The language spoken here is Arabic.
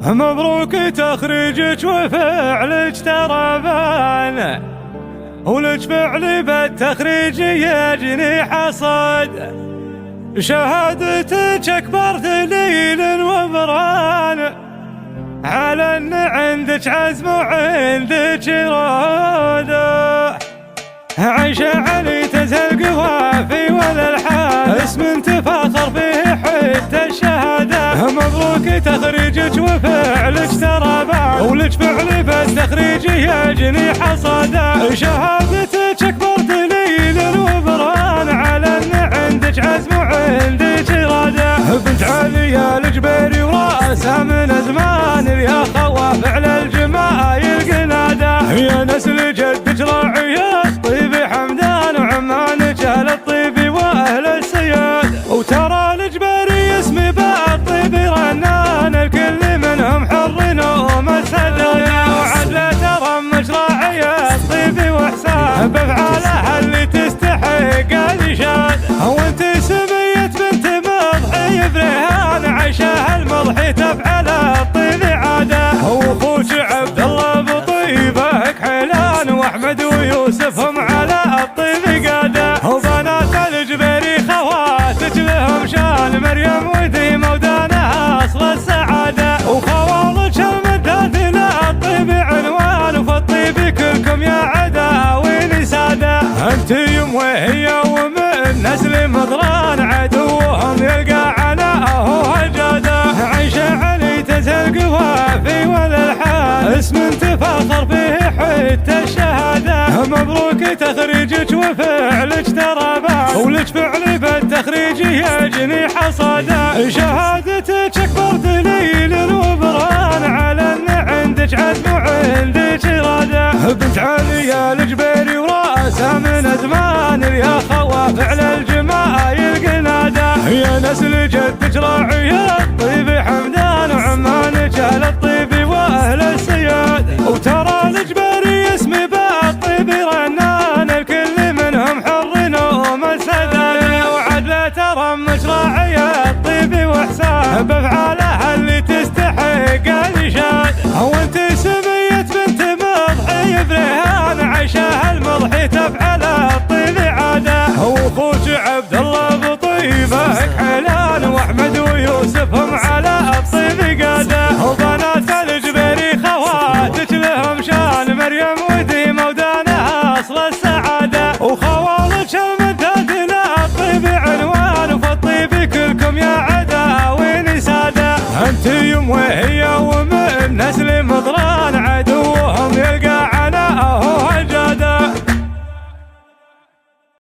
مبروك تخريجك وفعلك ترى بان، ولك فعل بالتخريج يجني حصد. شهادتك أكبر دليل وبرهان على أن عندك عزم وعندك إرادة. عيشة علي تزهل قوافي والألحان، اسم تفاخر فيه حتى الشهادة. مبروك تخريجك وفعلك ترى بان، ولك فعل بالتخريج يجني حصدا. شهادتك أكبر دليل وبرهان على أن عندك عزم وعندك إرادة. بنت علي الجبيري وراسها من زمان، يا خواف على الجمايل قنادة. يا نسل جدك راعية الطيب حمدان، وعمانك أهل الطيب وأهل السياد. وترى الجبيري اسمي بالطيب رنان، الكل منهم حر نوم السدايا. وعدله ترمش راعية الطيب وحسان، بافعالها اللي تستحق الإشاد. وانت سميت بنت مضحي بريهان، عيشها المضحي تفعل الطيب عادة. واخوك عبد الله بطيبه كحيلان، واحمد ويوسف هم على الطيب قاده. وبنات الجبيري خواتك لهم شان، مريم وديمه ودانها اصل السعاده. وخوالك المدات للطيب عنوان، وفي الطيب كلكم يا عداوين ساده. انت يم وهي ومن نسل مضران، عدوهم يلقى عناءه وهجاده. عيشه علي تزهل قوافي والالحان، اسم تفاخر فيه حتى الشهاده. مبروك تخريجك وفعلك ترى بان، ولك فعل بالتخريج يجني حصادا. شهادتك اكبر دليل وبرهان على ان عندك عزم وعندك اراده. بنت علي الجبيري وراسها من زمان، يا خواف على الجمايل قناده. يا نسل جدك راعيه